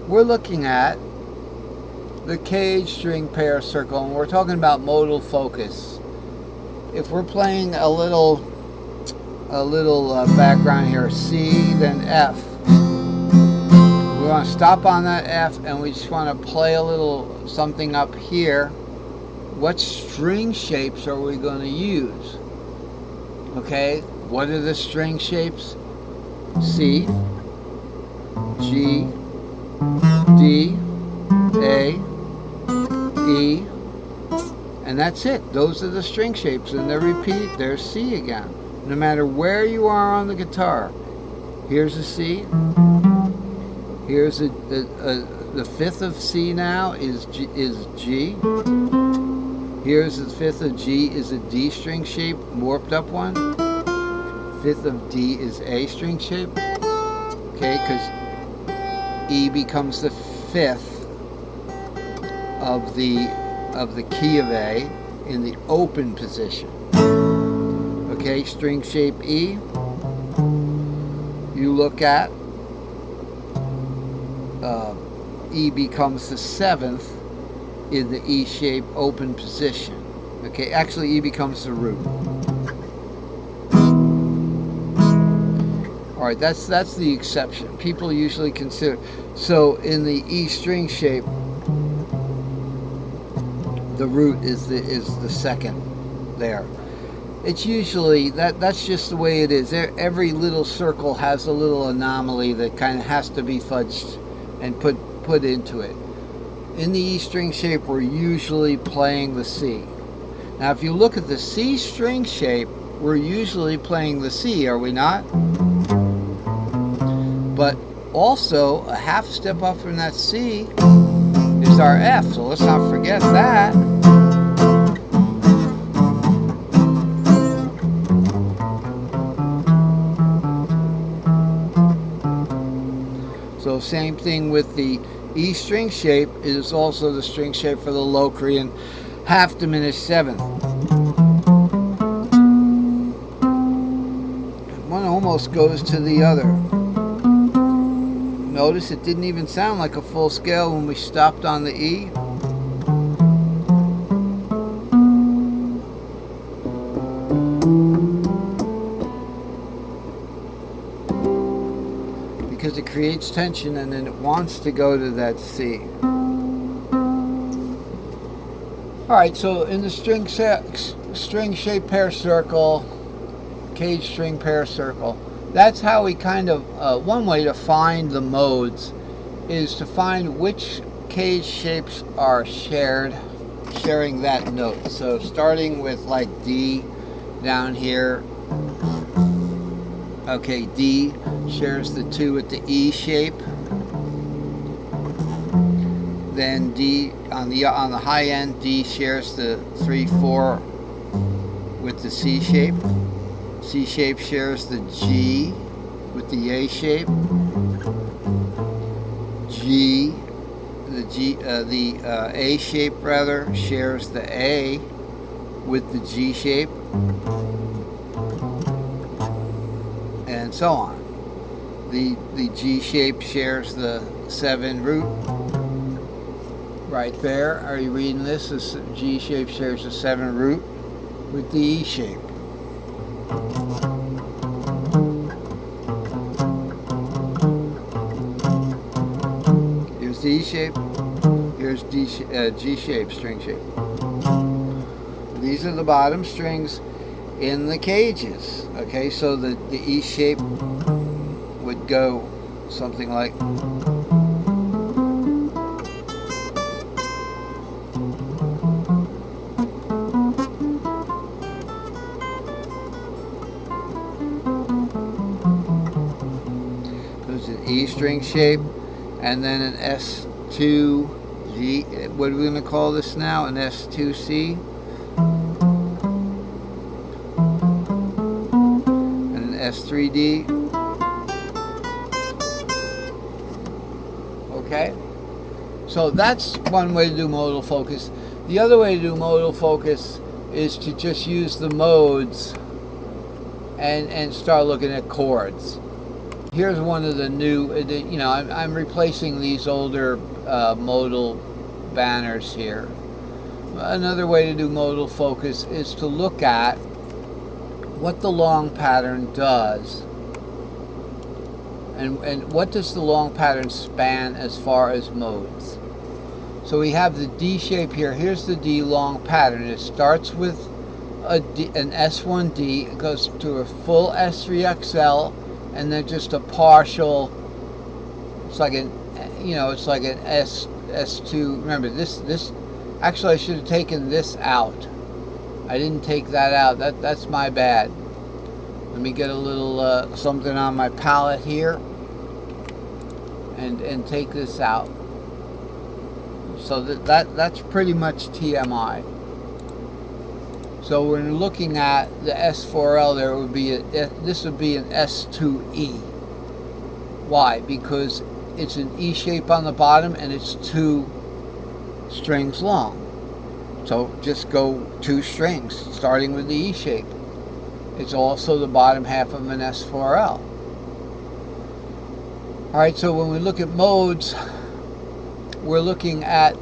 we're looking at the cage string pair circle, and we're talking about modal focus. If we're playing a little background here, C, then F. We want to stop on that F, and we just want to play a little something up here. What string shapes are we going to use? Okay, what are the string shapes? C, G, D, A, E, and that's it. Those are the string shapes, and they repeat. There's C again. No matter where you are on the guitar, here's a C. Here's the fifth of C now is G. Here's the fifth of G is a D string shape, warped up one. Fifth of D is A string shape. Okay, because E becomes the fifth of the key of A in the open position. Okay, string shape E. You look at E becomes the seventh in the E shape open position. Okay, actually E becomes the root. Alright, that's the exception. People usually consider, so in the E string shape, the root is the second there. It's usually, that's just the way it is. Every little circle has a little anomaly that kind of has to be fudged and put into it. In the E string shape, we're usually playing the C. Now if you look at the C string shape, we're usually playing the C, are we not? But also, a half step up from that C is our F, so let's not forget that. So same thing with the E string shape, is also the string shape for the low Korean half diminished seventh. One almost goes to the other. Notice it didn't even sound like a full scale when we stopped on the E. Because it creates tension and then it wants to go to that C. Alright, so in the string shape pair circle, cage string pair circle, that's how we kind of, one way to find the modes is to find which cage shapes are sharing that note. So starting with like D down here, okay, D shares the 2 with the E shape. Then D on the high end, D shares the 3/4 with the C shape. C shape shares the G with the A shape. The A shape rather shares the A with the G shape, and so on. The G shape shares the 7 root. Right there, are you reading this? The G shape shares the 7 root with the E shape. Here's the E shape, here's G shape, string shape. These are the bottom strings in the cages. Okay, so the E shape would go something like E string shape, and then an S2 G. What are we going to call this now? An S2C, and an S3D. Okay, so that's one way to do modal focus. The other way to do modal focus is to just use the modes and start looking at chords. here's one of the new, you know, I'm replacing these older modal banners here. Another way to do modal focus is to look at what the long pattern does. And what does the long pattern span as far as modes? So we have the D shape here. Here's the D long pattern. It starts with an S1D, it goes to a full S3XL, and then just a partial. It's like an, you know, it's like an S2. Remember this. Actually, I should have taken this out. I didn't take that out. That's my bad. Let me get a little something on my palette here, and take this out. So that's pretty much TMI. So when we're looking at the S4L, there would be this would be an S2E. Why? Because it's an E shape on the bottom and it's 2 strings long. So just go 2 strings, starting with the E shape. It's also the bottom half of an S4L. Alright, so when we look at modes, we're looking at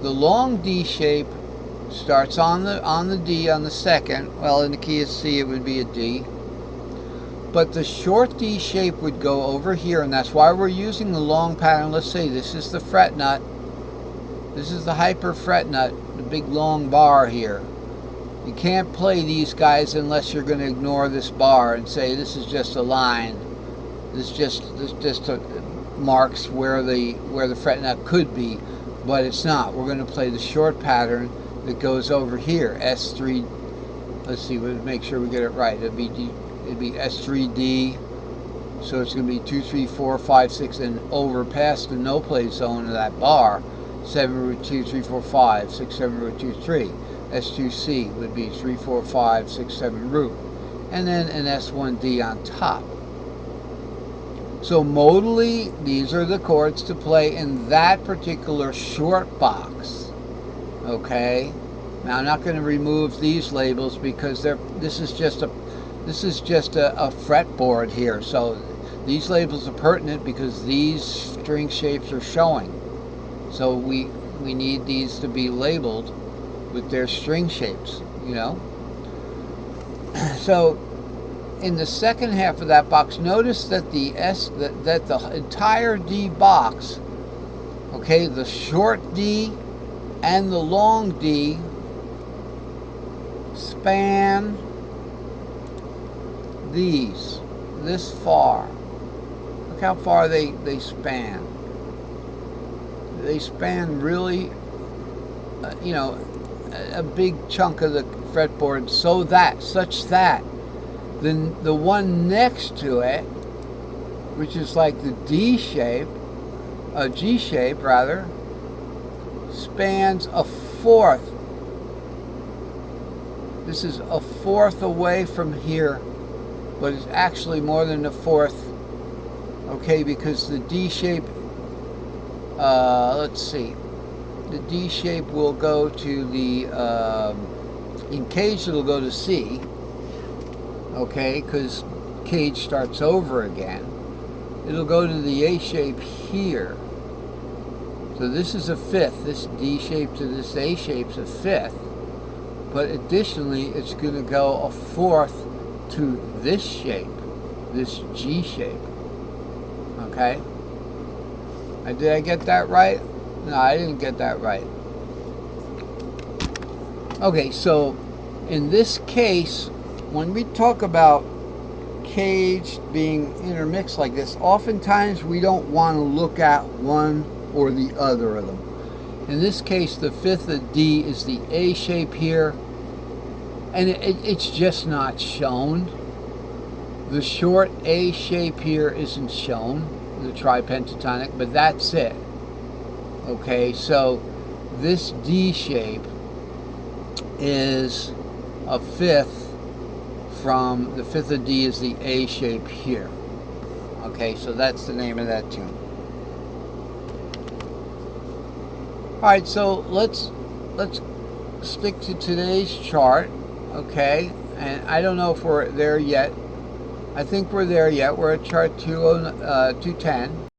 the long D shape starts on the D on the second. Well, in the key of C it would be a D. But the short D shape would go over here, and that's why we're using the long pattern. Let's say this is the fret nut. This is the hyper fret nut, the big long bar here. You can't play these guys unless you're going to ignore this bar and say this is just a line. This just marks where the fret nut could be, but it's not. We're going to play the short pattern that goes over here. S3. Let's see. We'll make sure we get it right. It'd be S3D. So it's going to be 2, 3, 4, 5, 6, and over past the no play zone of that bar. 7 root 2, 3, 4, 5, 6, 7 root 2, 3. S2C would be 3, 4, 5, 6, 7 root, and then an S1D on top. So modally, these are the chords to play in that particular short box. Okay. Now I'm not going to remove these labels because this is just a fretboard here. So these labels are pertinent because these string shapes are showing. So we need these to be labeled with their string shapes, you know. So in the second half of that box, notice that the entire D box, okay, the short D and the long D span this far. Look how far they span. They span really, you know, a big chunk of the fretboard, such that then the one next to it, which is like the D shape, G shape rather, spans a fourth. This is a fourth away from here, but it's actually more than a fourth. Okay, because the D shape, let's see, the D shape will go to the, in cage it'll go to C, okay, because cage starts over again. It'll go to the A shape here. So this is a fifth. This D shape to this A shape's a fifth. But additionally, it's going to go a fourth to this shape, this G shape. Okay? Did I get that right? No, I didn't get that right. Okay, so in this case, when we talk about cage being intermixed like this, oftentimes we don't want to look at one or the other of them. In this case, the fifth of D is the A shape here, and it's just not shown. The short A shape here isn't shown, the tri-pentatonic, but that's it. Okay, so this D shape is a fifth from the fifth of D is the A shape here. Okay, so that's the name of that tune. Alright, so let's stick to today's chart, okay? And I don't know if we're there yet, I think we're there yet. We're at chart 210.